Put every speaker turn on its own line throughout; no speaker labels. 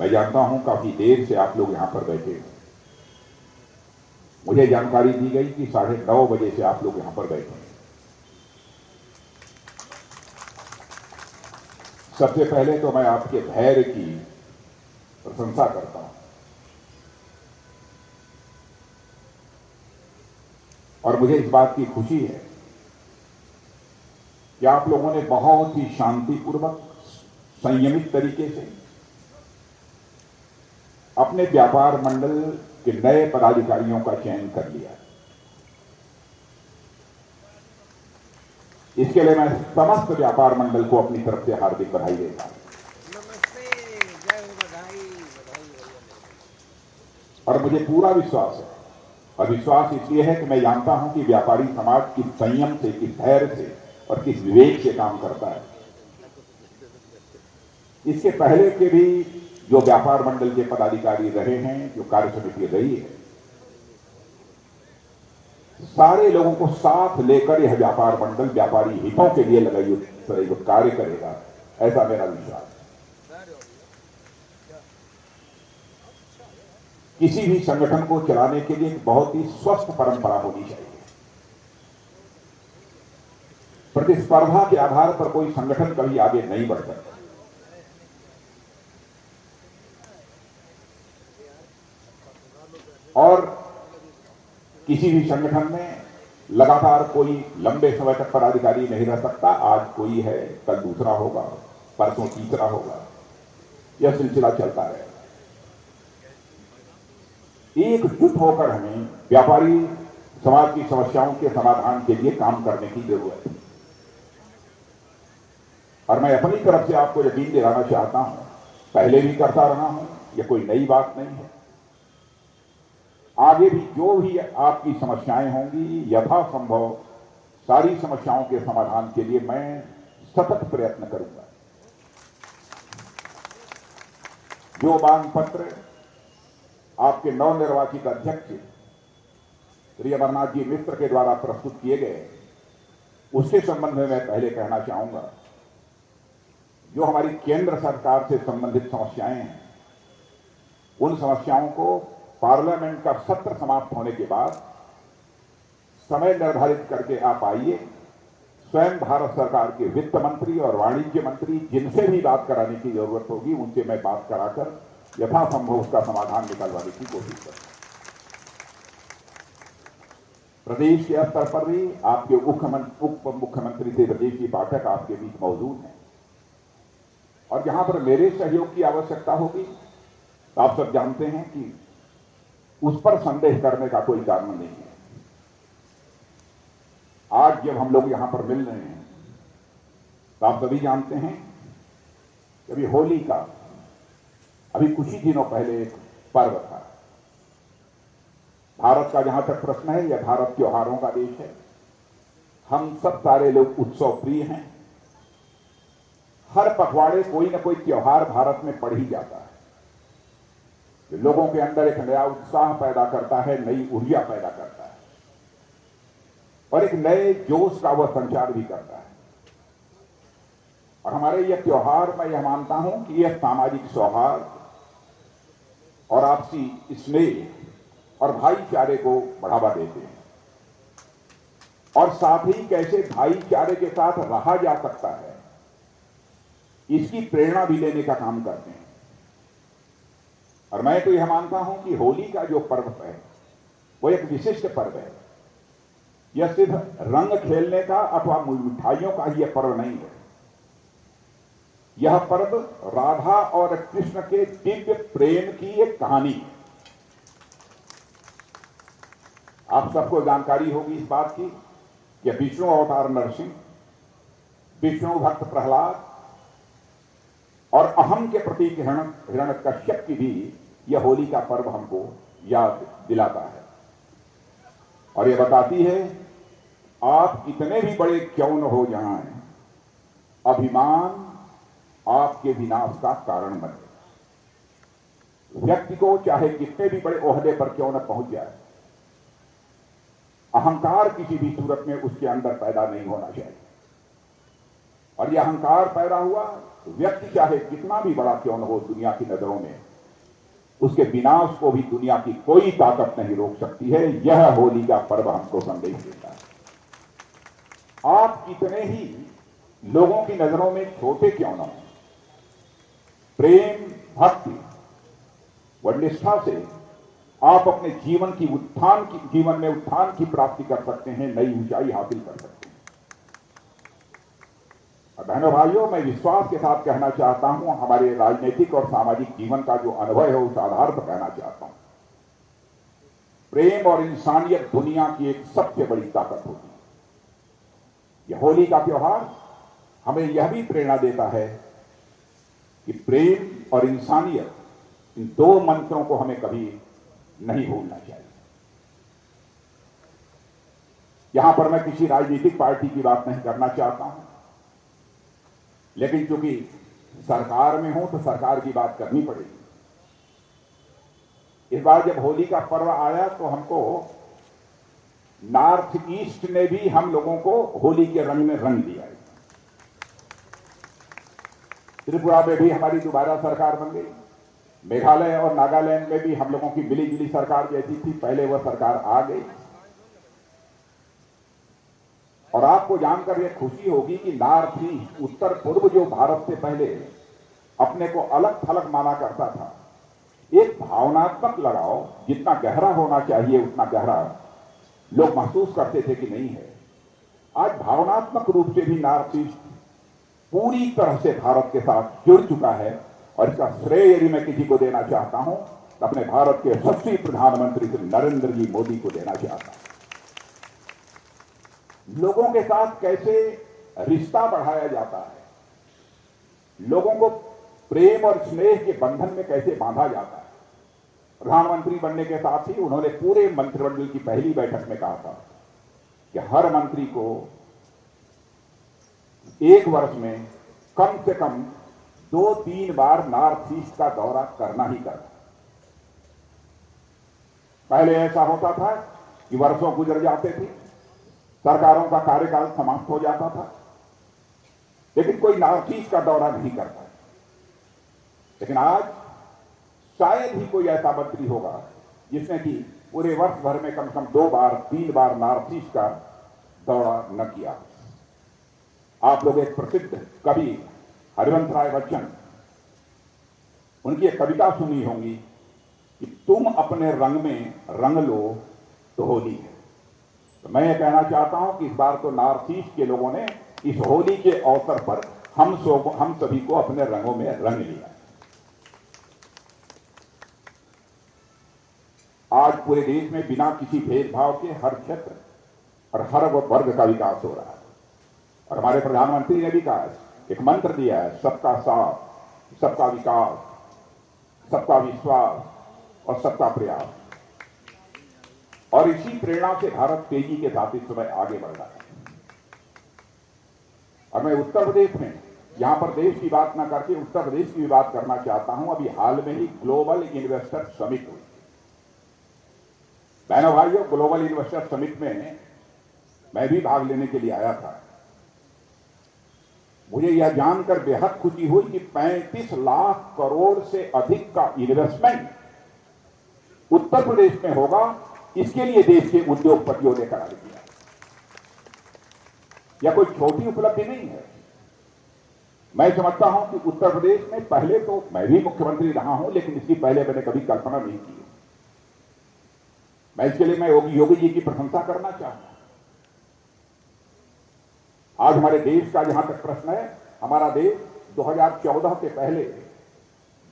मैं जानता हूं काफी देर से आप लोग यहां पर बैठे हैं। मुझे जानकारी दी गई कि 9:30 बजे से आप लोग यहां पर बैठे हैं। सबसे पहले तो मैं आपके धैर्य की प्रशंसा करता हूं और मुझे इस बात की खुशी है कि आप लोगों ने बहुत ही शांतिपूर्वक, संयमित तरीके से अपने व्यापार मंडल के नए पदाधिकारियों का चयन कर लिया। इसके लिए मैं समस्त व्यापार मंडल को अपनी तरफ से हार्दिक बधाई देता हूं। और मुझे पूरा विश्वास है, और विश्वास इसलिए है कि मैं जानता हूं कि व्यापारी समाज किस संयम से, किस धैर्य से और किस विवेक से काम करता है। इसके पहले के भी जो व्यापार मंडल के पदाधिकारी रहे हैं, जो कार्य समिति रही है, सारे लोगों को साथ लेकर यह व्यापार मंडल व्यापारी हितों के लिए लगाई कार्य करेगा, ऐसा मेरा विश्वास है। किसी भी संगठन को चलाने के लिए एक बहुत ही स्वस्थ परंपरा होनी चाहिए। प्रतिस्पर्धा के आधार पर कोई संगठन कभी आगे नहीं बढ़ सकता। और किसी भी संगठन में लगातार कोई लंबे समय तक पदाधिकारी नहीं रह सकता। आज कोई है, कल दूसरा होगा, परसों तीसरा होगा, यह सिलसिला चलता रहेगा। एकजुट होकर हमें व्यापारी समाज की समस्याओं के समाधान के लिए काम करने की जरूरत है। और मैं अपनी तरफ से आपको यकीन दिलाना चाहता हूं, पहले भी करता रहा हूं, यह कोई नई बात नहीं है। आगे भी जो भी आपकी समस्याएं होंगी, यथासंभव सारी समस्याओं के समाधान के लिए मैं सतत प्रयत्न करूंगा। जो मांग पत्र आपके नवनिर्वाचित अध्यक्ष श्री अमरनाथ जी मिश्र के द्वारा प्रस्तुत किए गए, उसके संबंध में मैं पहले कहना चाहूंगा, जो हमारी केंद्र सरकार से संबंधित समस्याएं हैं, उन समस्याओं को पार्लियामेंट का सत्र समाप्त होने के बाद समय निर्धारित करके आप आइए। स्वयं भारत सरकार के वित्त मंत्री और वाणिज्य मंत्री, जिनसे भी बात कराने की जरूरत होगी, उनसे मैं बात कराकर यथासंभव उसका समाधान निकालवाने की कोशिश करूंगा। प्रदेश के स्तर पर भी आपके उप मुख्यमंत्री से ब्रजेश जी पाठक आपके बीच मौजूद हैं, और जहां पर मेरे सहयोग की आवश्यकता होगी, तो आप सब जानते हैं कि उस पर संदेह करने का कोई कारण नहीं है। आज जब हम लोग यहां पर मिल रहे हैं, तो आप सभी जानते हैं कि अभी होली का, अभी कुछ ही दिनों पहले एक पर्व था। भारत का जहां तक प्रश्न है, यह भारत त्योहारों का देश है। हम सब सारे लोग उत्सव प्रिय हैं। हर पखवाड़े कोई ना कोई त्योहार भारत में पड़ ही जाता है, जो लोगों के अंदर एक नया उत्साह पैदा करता है, नई ऊर्जा पैदा करता है और एक नए जोश का वह संचार भी करता है। और हमारे यह त्योहार, मैं यह मानता हूं कि यह सामाजिक सौहार्द और आपसी स्नेह और भाईचारे को बढ़ावा देते हैं, और साथ ही कैसे भाईचारे के साथ रहा जा सकता है, इसकी प्रेरणा भी लेने का काम करते हैं। और मैं तो यह मानता हूं कि होली का जो पर्व है, वो एक विशिष्ट पर्व है। यह सिर्फ रंग खेलने का अथवा मिठाइयों का ही यह पर्व नहीं है। यह पर्व राधा और कृष्ण के दिव्य प्रेम की एक कहानी है। आप सबको जानकारी होगी इस बात की कि विष्णु अवतार नरसिंह, विष्णु भक्त प्रहलाद और अहम के प्रतीक हिरण्यकश्यप की भी यह होली का पर्व हमको याद दिलाता है, और यह बताती है, आप कितने भी बड़े क्यों न हो जहां हैं, अभिमान आपके विनाश का कारण बने। व्यक्ति को चाहे कितने भी बड़े ओहदे पर क्यों न पहुंच जाए, अहंकार किसी भी सूरत में उसके अंदर पैदा नहीं होना चाहिए। और यह अहंकार पैदा हुआ, व्यक्ति चाहे कितना भी बड़ा क्यों न हो दुनिया की नजरों में, उसके विनाश को भी दुनिया की कोई ताकत नहीं रोक सकती है। यह होली का पर्व हमको संदेश देता है। आप कितने ही लोगों की नजरों में छोटे क्यों न हो, प्रेम, भक्ति व निष्ठा से आप अपने जीवन में उत्थान की प्राप्ति कर सकते हैं, नई ऊंचाई हासिल कर सकते हैं। और बहनों भाइयों, मैं विश्वास के साथ कहना चाहता हूं, हमारे राजनीतिक और सामाजिक जीवन का जो अनुभव है उस आधार पर कहना चाहता हूं, प्रेम और इंसानियत दुनिया की एक सबसे बड़ी ताकत होती है। यह होली का त्योहार हमें यह भी प्रेरणा देता है कि प्रेम और इंसानियत, इन दो मंत्रों को हमें कभी नहीं भूलना चाहिए। यहां पर मैं किसी राजनीतिक पार्टी की बात नहीं करना चाहता हूं, लेकिन चूंकि सरकार में हूं तो सरकार की बात करनी पड़ेगी। इस बार जब होली का पर्व आया तो हमको नॉर्थ ईस्ट ने भी हम लोगों को होली के रंग में रंग दिया है। त्रिपुरा में भी हमारी दोबारा सरकार बन गई। मेघालय और नागालैंड में भी हम लोगों की मिली जुली सरकार जैसी थी, पहले वह सरकार आ गई। और आपको जानकर यह खुशी होगी कि नॉर्थ ईस्ट, उत्तर पूर्व, जो भारत से पहले अपने को अलग थलग माना करता था, एक भावनात्मक लगाव जितना गहरा होना चाहिए उतना गहरा लोग महसूस करते थे कि नहीं है। आज भावनात्मक रूप से भी नॉर्थ ईस्ट पूरी तरह से भारत के साथ जुड़ चुका है। और इसका श्रेय यदि मैं किसी को देना चाहता हूं तो अपने भारत के यशस्वी प्रधानमंत्री श्री नरेंद्र जी मोदी को देना चाहता हूं। लोगों के साथ कैसे रिश्ता बढ़ाया जाता है, लोगों को प्रेम और स्नेह के बंधन में कैसे बांधा जाता है। प्रधानमंत्री बनने के साथ ही उन्होंने पूरे मंत्रिमंडल की पहली बैठक में कहा था कि हर मंत्री को एक वर्ष में कम से कम 2-3 बार नॉर्थ ईस्ट का दौरा करना ही करना। पहले ऐसा होता था कि वर्षों गुजर जाते थे, सरकारों का कार्यकाल समाप्त हो जाता था, लेकिन कोई नॉर्थ ईस्ट का दौरा नहीं करता। लेकिन आज शायद ही कोई ऐसा मंत्री होगा जिसने कि पूरे वर्ष भर में कम से कम 2-3 बार नॉर्थ ईस्ट का दौरा न किया। आप लोग एक प्रसिद्ध कवि हरिवंश राय बच्चन, उनकी एक कविता सुनी होंगी कि तुम अपने रंग में रंग लो तो होली है। तो मैं ये कहना चाहता हूं कि इस बार तो नॉर्थ ईस्ट के लोगों ने इस होली के अवसर पर हम सभी को अपने रंगों में रंग लिया। आज पूरे देश में बिना किसी भेदभाव के हर क्षेत्र और हर वर्ग का विकास हो रहा है। और हमारे प्रधानमंत्री ने भी कहा, एक मंत्र दिया है, सबका साथ, सबका विकास, सबका विश्वास और सबका प्रयास। और इसी प्रेरणा से भारत तेजी के साथ इस समय आगे बढ़ रहा है। और मैं उत्तर प्रदेश में, यहां पर देश की बात ना करके उत्तर प्रदेश की भी बात करना चाहता हूं। अभी हाल में ही ग्लोबल इन्वेस्टर समिट हुई। बहनों भाइयों, ग्लोबल इन्वेस्टर समिट में मैं भी भाग लेने के लिए आया था। मुझे यह जानकर बेहद खुशी हुई कि 35 लाख करोड़ से अधिक का इन्वेस्टमेंट उत्तर प्रदेश में होगा। इसके लिए देश के उद्योगपतियों ने करार दिया। यह कोई छोटी उपलब्धि नहीं है। मैं समझता हूं कि उत्तर प्रदेश में, पहले तो मैं भी मुख्यमंत्री रहा हूं, लेकिन इसकी पहले मैंने कभी कल्पना नहीं की। मैं इसके लिए मैं योगी जी की प्रशंसा करना चाहता हूं। आज हमारे देश का जहां तक प्रश्न है, हमारा देश 2014 के पहले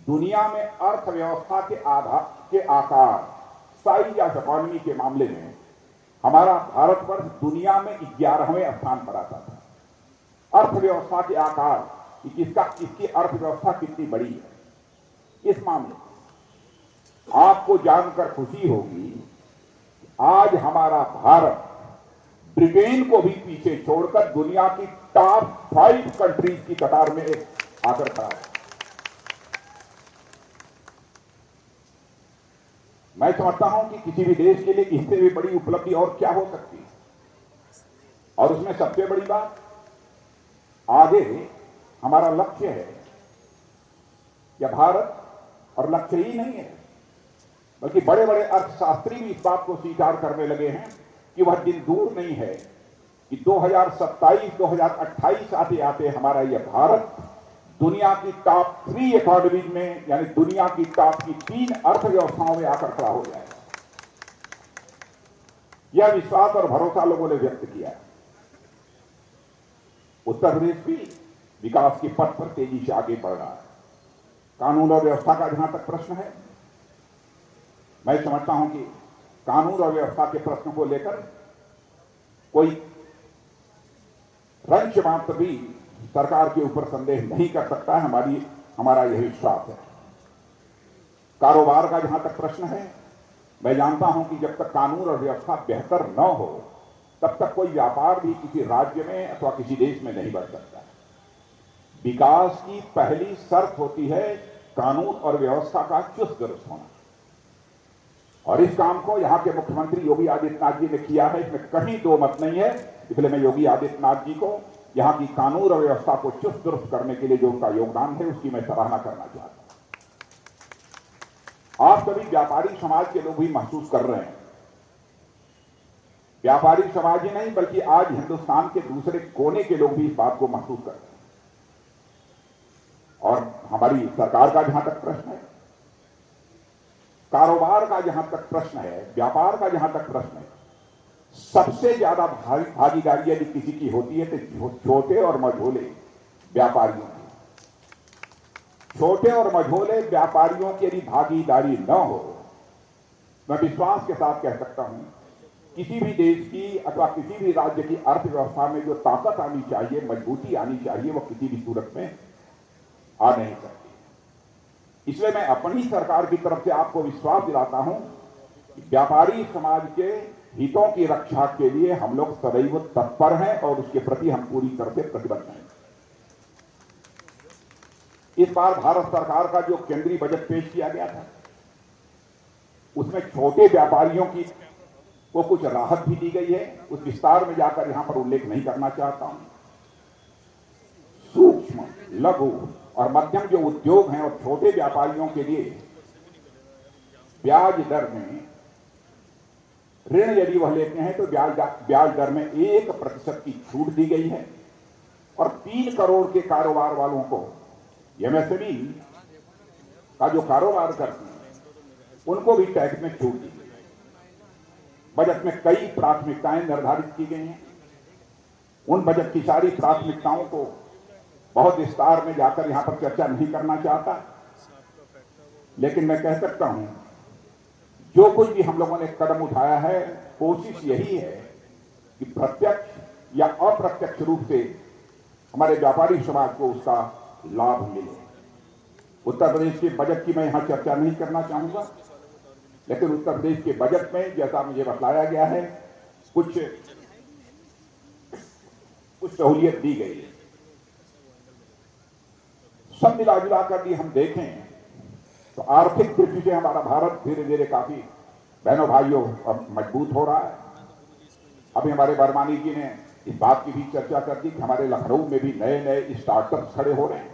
दुनिया में अर्थव्यवस्था के आकार, साइज ऑफ इकोनॉमी के मामले में हमारा भारतवर्ष दुनिया में 11वें स्थान पर आता था। अर्थव्यवस्था के आकार, इसकी अर्थव्यवस्था कितनी बड़ी है, इस मामले आपको जानकर खुशी होगी। आज हमारा भारत ब्रिटेन को भी पीछे छोड़कर दुनिया की टॉप 5 कंट्रीज की कतार में आकर खड़ा है। मैं समझता हूं कि किसी भी देश के लिए इससे भी बड़ी उपलब्धि और क्या हो सकती है। और उसमें सबसे बड़ी बात, आगे हमारा लक्ष्य है, यह भारत और लक्ष्य ही नहीं है, बल्कि बड़े बड़े अर्थशास्त्री भी इस बात को स्वीकार करने लगे हैं कि वह दिन दूर नहीं है कि 2027-2028 आते आते हमारा यह भारत दुनिया की टॉप 3 इकोनॉमीज में, यानी दुनिया की टॉप की 3 अर्थव्यवस्थाओं में आकर खड़ा हो जाएगा। यह विश्वास और भरोसा लोगों ने व्यक्त किया है। उत्तर प्रदेश भी विकास के पथ पर तेजी से आगे बढ़ रहा है। कानून और व्यवस्था का जहां तक प्रश्न है, मैं समझता हूं कि कानून और व्यवस्था के प्रश्न को लेकर कोई रंच मात्र भी सरकार के ऊपर संदेह नहीं कर सकता है। हमारा यह विश्वास है। कारोबार का जहां तक प्रश्न है, मैं जानता हूं कि जब तक कानून और व्यवस्था बेहतर न हो तब तक कोई व्यापार भी किसी राज्य में अथवा किसी देश में नहीं बढ़ सकता। विकास की पहली शर्त होती है कानून और व्यवस्था का चुस्त दुरुस्त होना, और इस काम को यहां के मुख्यमंत्री योगी आदित्यनाथ जी ने किया है, इसमें कहीं दो मत नहीं है। इसलिए मैं योगी आदित्यनाथ जी को यहां की कानून और व्यवस्था को चुस्त दुरुस्त करने के लिए जो उनका योगदान है उसकी मैं सराहना करना चाहता हूं। आप सभी व्यापारी समाज के लोग भी महसूस कर रहे हैं, व्यापारी समाज ही नहीं बल्कि आज हिंदुस्तान के दूसरे कोने के लोग भी इस बात को महसूस कर रहे हैं। और हमारी सरकार का जहां तक प्रश्न है, कारोबार का जहां तक प्रश्न है, व्यापार का जहां तक प्रश्न है, सबसे ज्यादा भागीदारी यदि किसी की होती है तो छोटे और मझोले व्यापारियों की। छोटे और मझोले व्यापारियों की यदि भागीदारी न हो, मैं विश्वास के साथ कह सकता हूं किसी भी देश की अथवा किसी भी राज्य की अर्थव्यवस्था में जो ताकत आनी चाहिए, मजबूती आनी चाहिए, वह किसी भी सूरत में आ नहीं सकती। इसलिए मैं अपनी सरकार की तरफ से आपको विश्वास दिलाता हूं कि व्यापारी समाज के हितों की रक्षा के लिए हम लोग सदैव तत्पर हैं और उसके प्रति हम पूरी तरह से प्रतिबद्ध हैं। इस बार भारत सरकार का जो केंद्रीय बजट पेश किया गया था उसमें छोटे व्यापारियों की को कुछ राहत भी दी गई है। उस विस्तार में जाकर यहां पर उल्लेख नहीं करना चाहता हूं। सूक्ष्म, लघु और मध्यम जो उद्योग हैं और छोटे व्यापारियों के लिए ब्याज दर में ऋण यदि वह लेते हैं तो ब्याज दर में 1% की छूट दी गई है, और 3 करोड़ के कारोबार वालों को, एमएसएमई का जो कारोबार करते हैं उनको भी टैक्स में छूट दी गई। बजट में कई प्राथमिकताएं निर्धारित की गई हैं। उन बजट की सारी प्राथमिकताओं को बहुत विस्तार में जाकर यहां पर चर्चा नहीं करना चाहता, लेकिन मैं कह सकता हूं जो कुछ भी हम लोगों ने कदम उठाया है, कोशिश यही है कि प्रत्यक्ष या अप्रत्यक्ष रूप से हमारे व्यापारी समाज को उसका लाभ मिले। उत्तर प्रदेश के बजट की मैं यहां चर्चा नहीं करना चाहूंगा, लेकिन उत्तर प्रदेश के बजट में जैसा मुझे बताया गया है कुछ सहूलियत दी गई है। सब मिला कर भी हम देखें तो आर्थिक दृष्टि से हमारा भारत धीरे धीरे काफी बहनों भाइयों अब मजबूत हो रहा है। अभी हमारे बरमानी जी ने इस बात की भी चर्चा कर दी कि हमारे लखनऊ में भी नए नए स्टार्टअप्स खड़े हो रहे हैं।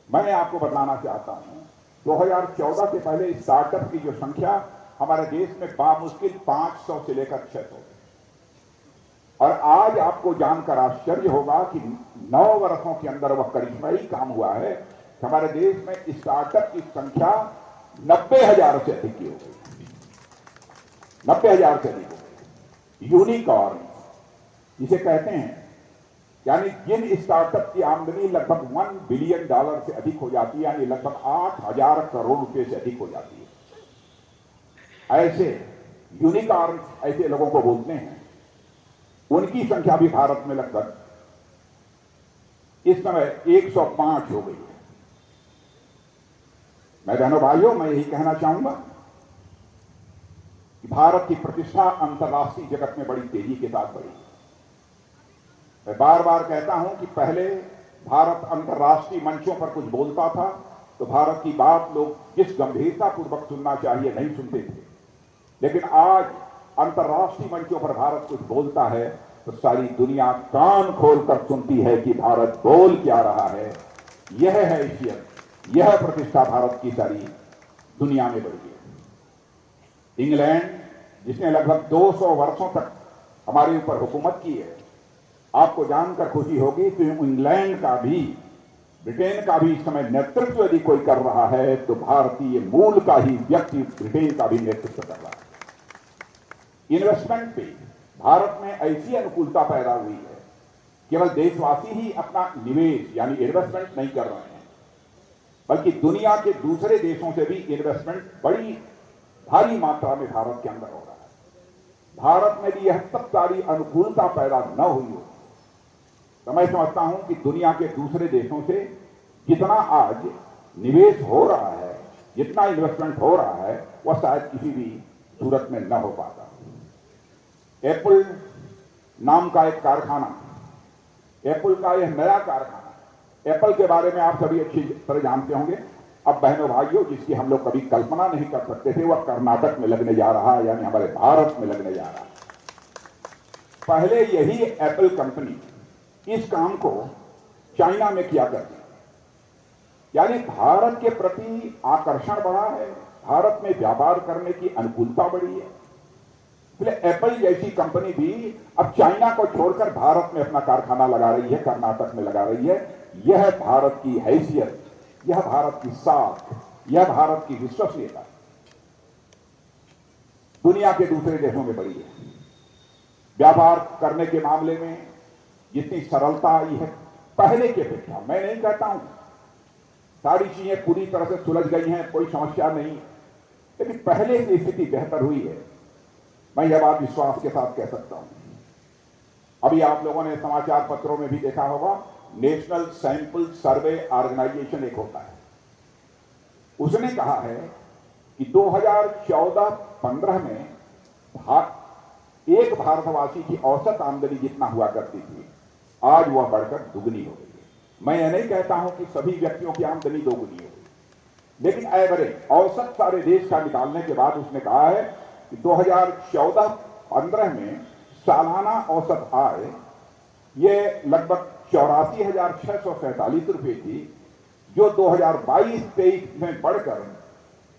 मैं आपको बताना चाहता हूं 2014 से पहले स्टार्टअप की जो संख्या हमारे देश में बामुश्किल 500 से लेकर 600, और आज आपको जानकर आश्चर्य होगा कि 9 वर्षों के अंदर वह करिश्माई काम हुआ है कि हमारे देश में स्टार्टअप की संख्या 90,000 से अधिक की हो गई। 90,000 से अधिक हो गई। यूनिकॉर्न जिसे कहते हैं, यानी जिन स्टार्टअप की आमदनी लगभग $1 बिलियन से अधिक हो जाती है, यानी लगभग 8,000 करोड़ रुपए से अधिक हो जाती है, ऐसे यूनिकॉर्न ऐसे लोगों को बोलते हैं। उनकी संख्या भी भारत में लगभग इस समय 105 हो गई है। मैं बहनों भाइयों, मैं यही कहना चाहूंगा कि भारत की प्रतिष्ठा अंतर्राष्ट्रीय जगत में बड़ी तेजी के साथ बढ़ी। मैं बार बार कहता हूं कि पहले भारत अंतर्राष्ट्रीय मंचों पर कुछ बोलता था तो भारत की बात लोग जिस गंभीरता पूर्वक सुनना चाहिए नहीं सुनते थे, लेकिन आज अंतर्राष्ट्रीय मंचों पर भारत कुछ बोलता है तो सारी दुनिया कान खोलकर सुनती है कि भारत बोल क्या रहा है। यह हैसियत, यह प्रतिष्ठा भारत की सारी दुनिया में बढ़ी है। इंग्लैंड, जिसने लगभग 200 वर्षों तक हमारे ऊपर हुकूमत की है, आपको जानकर खुशी होगी कि इंग्लैंड का भी, ब्रिटेन का भी इस समय नेतृत्व यदि कोई कर रहा है तो भारतीय मूल का ही व्यक्ति ब्रिटेन का भी नेतृत्व कर रहा है। इन्वेस्टमेंट पे भारत में ऐसी अनुकूलता पैदा हुई है, केवल देशवासी ही अपना निवेश यानी इन्वेस्टमेंट नहीं कर रहे हैं, बल्कि दुनिया के दूसरे देशों से भी इन्वेस्टमेंट बड़ी भारी मात्रा में भारत के अंदर हो रहा है। भारत में भी यह सब सारी अनुकूलता पैदा न हुई हो तो मैं समझता हूं कि दुनिया के दूसरे देशों से जितना आज निवेश हो रहा है, जितना इन्वेस्टमेंट हो रहा है, वह शायद किसी भी सूरत में न हो पाता। एप्पल नाम का एक कारखाना, एप्पल का यह नया कारखाना, एप्पल के बारे में आप सभी अच्छी तरह जानते होंगे। अब बहनों भाइयों, जिसकी हम लोग कभी कल्पना नहीं कर सकते थे, वह कर्नाटक में लगने जा रहा है, यानी हमारे भारत में लगने जा रहा है। पहले यही एप्पल कंपनी इस काम को चाइना में किया करती, यानी भारत के प्रति आकर्षण बढ़ा है, भारत में व्यापार करने की अनुकूलता बढ़ी है। इसलिए एप्पल जैसी कंपनी भी अब चाइना को छोड़कर भारत में अपना कारखाना लगा रही है, कर्नाटक में लगा रही है। यह भारत की हैसियत, यह भारत की साख, यह भारत की विश्वसनीयता दुनिया के दूसरे देशों में बढ़ी है। व्यापार करने के मामले में जितनी सरलता आई है पहले की अपेक्षा, मैं नहीं कहता हूं सारी चीजें पूरी तरह से सुलझ गई हैं, कोई समस्या नहीं, लेकिन पहले की स्थिति बेहतर हुई है, मैं यह बात विश्वास के साथ कह सकता हूं। अभी आप लोगों ने समाचार पत्रों में भी देखा होगा, नेशनल सैंपल सर्वे ऑर्गेनाइजेशन एक होता है, उसने कहा है कि 2014-15 में एक भारतवासी की औसत आमदनी जितना हुआ करती थी, आज वह बढ़कर दुगनी हो गई है। मैं यह नहीं कहता हूं कि सभी व्यक्तियों की आमदनी दोगुनी हो गई, लेकिन एवरेज औसत सारे देश का निकालने के बाद उसने कहा है कि 2014-15 में सालाना औसत आय ये लगभग 84,647 रुपए थी, जो 2022-23 में बढ़कर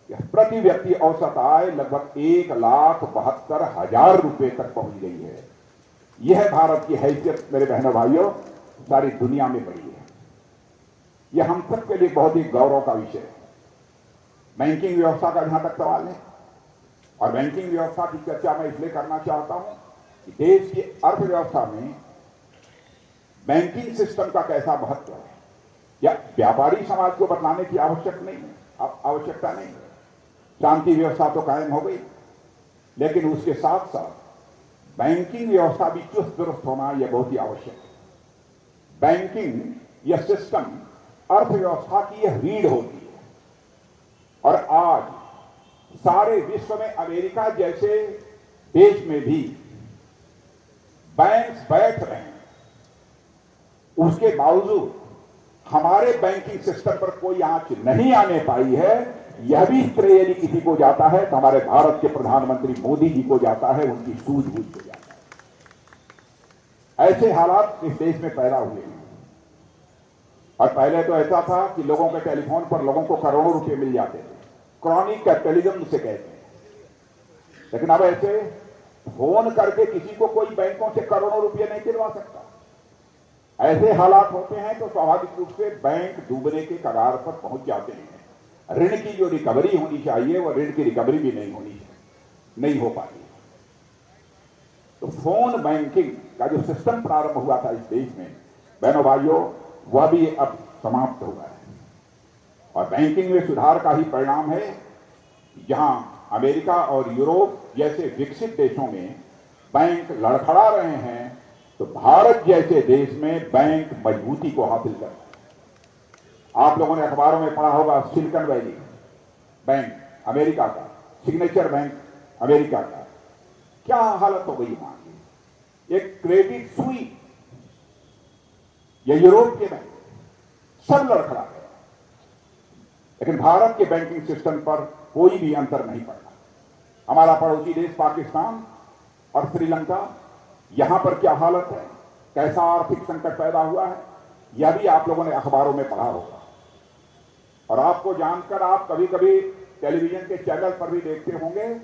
प्रति व्यक्ति औसत आय लगभग 1,72,000 रुपए तक पहुंच गई है। यह भारत की हैसियत मेरे बहनों भाइयों सारी दुनिया में बढ़ी है। यह हम सब के लिए बहुत ही गौरव का विषय है। बैंकिंग व्यवस्था का जहां तक सवाल है, और बैंकिंग व्यवस्था की चर्चा मैं इसलिए करना चाहता हूं कि देश की अर्थव्यवस्था में बैंकिंग सिस्टम का कैसा महत्व है, या व्यापारी समाज को बतलाने की आवश्यकता नहीं है। शांति व्यवस्था तो कायम हो गई, लेकिन उसके साथ साथ बैंकिंग व्यवस्था भी चुस्त दुरुस्त होना यह बहुत ही आवश्यक है। बैंकिंग यह सिस्टम अर्थव्यवस्था की यह रीढ़ होती है, और आज सारे विश्व में अमेरिका जैसे देश में भी बैंक बैठ रहे हैं, उसके बावजूद हमारे बैंकिंग सिस्टम पर कोई आंच नहीं आने पाई है। यह भी श्रेय यदि किसी को जाता है तो हमारे भारत के प्रधानमंत्री मोदी जी को जाता है, उनकी सूझबूझ को जाता है। ऐसे हालात इस देश में पैदा हुए हैं, और पहले तो ऐसा था कि लोगों के टेलीफोन पर लोगों को करोड़ों रुपए मिल जाते थे, क्रॉनिक कैपिटलिज्म से कहते हैं। लेकिन अब ऐसे फोन करके किसी को कोई बैंकों से करोड़ों रुपए नहीं दिलवा सकता। ऐसे हालात होते हैं तो स्वाभाविक रूप से बैंक डूबने के कगार पर पहुंच जाते हैं। ऋण की जो रिकवरी होनी चाहिए वह ऋण की रिकवरी भी नहीं हो पाती। तो फोन बैंकिंग का जो सिस्टम प्रारंभ हुआ था इस देश में, बहनों भाइयों, वह भी अब समाप्त हुआ है, और बैंकिंग में सुधार का ही परिणाम है। जहां अमेरिका और यूरोप जैसे विकसित देशों में बैंक लड़खड़ा रहे हैं, तो भारत जैसे देश में बैंक मजबूती को हासिल कर रहा है। आप लोगों ने अखबारों में पढ़ा होगा, सिलिकॉन वैली बैंक अमेरिका का, सिग्नेचर बैंक अमेरिका का, क्या हालत हो गई वहां की। एक क्रेडिट स्विस या यूरोप के बैंक सब लड़खड़ा गए, लेकिन भारत के बैंकिंग सिस्टम पर कोई भी अंतर नहीं पड़ा। हमारा पड़ोसी देश पाकिस्तान और श्रीलंका, यहां पर क्या हालत है, कैसा आर्थिक संकट पैदा हुआ है, यह भी आप लोगों ने अखबारों में पढ़ा होगा। और आपको जानकर आप कभी कभी टेलीविजन के चैनल पर भी देखते होंगे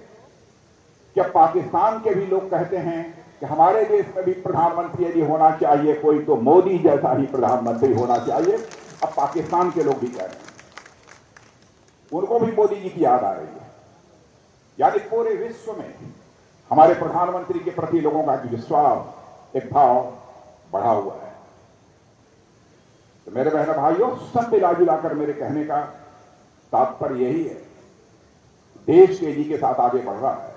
कि पाकिस्तान के भी लोग कहते हैं कि हमारे देश में भी प्रधानमंत्री यदि होना चाहिए कोई तो मोदी जैसा ही प्रधानमंत्री होना चाहिए। अब पाकिस्तान के लोग भी कह रहे हैं, उनको भी मोदी जी की याद आ रही है। यानी पूरे विश्व में हमारे प्रधानमंत्री के प्रति लोगों का विश्वास, एक भाव बढ़ा हुआ है। तो मेरे बहनों भाइयों, सब मिला जुलाकर मेरे कहने का तात्पर्य यही है, देश तेजी के साथ आगे बढ़ रहा है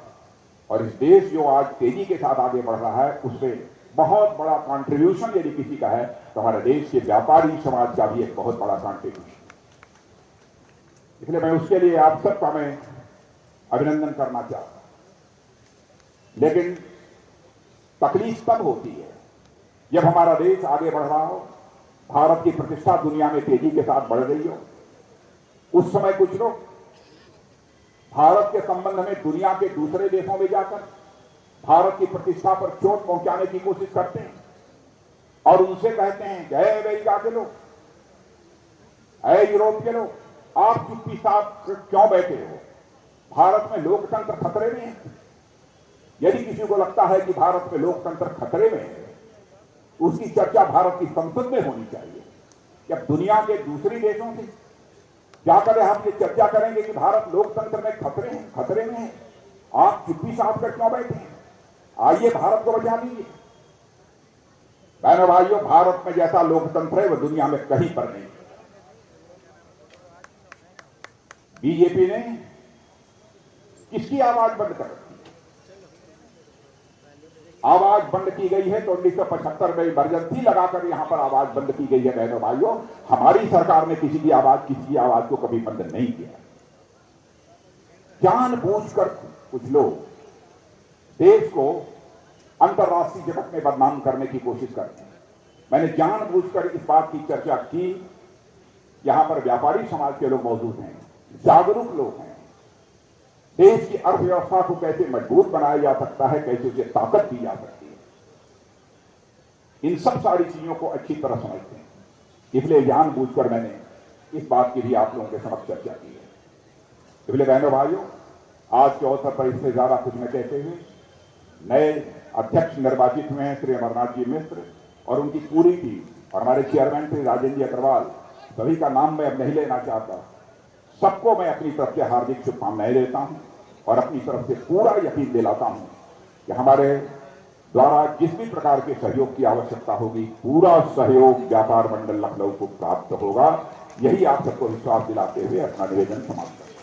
और इस देश जो आज तेजी के साथ आगे बढ़ रहा है उससे बहुत बड़ा कंट्रीब्यूशन यदि किसी का है तो हमारे देश के व्यापारी समाज का भी एक बहुत बड़ा कंट्रीब्यूशन। इसलिए मैं उसके लिए आप सबका मैं अभिनंदन करना चाहता हूं। लेकिन तकलीफ तब होती है जब हमारा देश आगे बढ़ रहा हो, भारत की प्रतिष्ठा दुनिया में तेजी के साथ बढ़ रही हो। उस समय कुछ लोग भारत के संबंध में दुनिया के दूसरे देशों में जाकर भारत की प्रतिष्ठा पर चोट पहुंचाने की कोशिश करते हैं और उनसे कहते हैं, जय अमेरिका के लोग, अय यूरोप के लोग, आप चुप्पी साथ क्यों बैठे हो? भारत में लोकतंत्र खतरे में है। यदि किसी को लगता है कि भारत में लोकतंत्र खतरे में है, उसकी चर्चा भारत की संसद में होनी चाहिए। जब दुनिया के दूसरे देशों से जाकर हम ये चर्चा करेंगे कि भारत लोकतंत्र में खतरे में है, आप चुप्पी साध कर क्यों बैठे हैं? आइए भारत को बचा दीजिए। बहनों भाइयों, भारत में जैसा लोकतंत्र है वह दुनिया में कहीं पर नहीं। बीजेपी ने किसकी आवाज बंद कर रखी? आवाज बंद की गई है तो 1975 में इमरजेंसी लगाकर यहां पर आवाज बंद की गई है। बहनों भाइयों, हमारी सरकार ने किसी की आवाज को कभी बंद नहीं किया। जानबूझकर कुछ लोग देश को अंतर्राष्ट्रीय जगत में बदनाम करने की कोशिश करते हैं। मैंने जानबूझकर इस बात की चर्चा की, यहां पर व्यापारी समाज के लोग मौजूद हैं, जागरूक लोग हैं। देश की अर्थव्यवस्था को कैसे मजबूत बनाया जा सकता है, कैसे उसे ताकत दी जा सकती है, इन सब सारी चीजों को अच्छी तरह समझते हैं। इसलिए जानबूझकर मैंने इस बात की भी आप लोगों के समक्ष चर्चा की है। इसलिए बहनों भाइयों, आज के अवसर पर इससे ज्यादा कुछ न कहते हुए, नए अध्यक्ष निर्वाचित हुए हैं श्री अमरनाथ जी मिश्र और उनकी पूरी टीम और हमारे चेयरमैन श्री राजेंद्र जी अग्रवाल, सभी का नाम मैं अब नहीं लेना चाहता। सबको मैं अपनी तरफ से हार्दिक शुभकामनाएं देता हूं और अपनी तरफ से पूरा यकीन दिलाता हूं कि हमारे द्वारा जिस भी प्रकार के सहयोग की आवश्यकता होगी, पूरा सहयोग व्यापार मंडल लखनऊ को प्राप्त होगा। यही आप सबको विश्वास दिलाते हुए अपना निवेदन समाप्त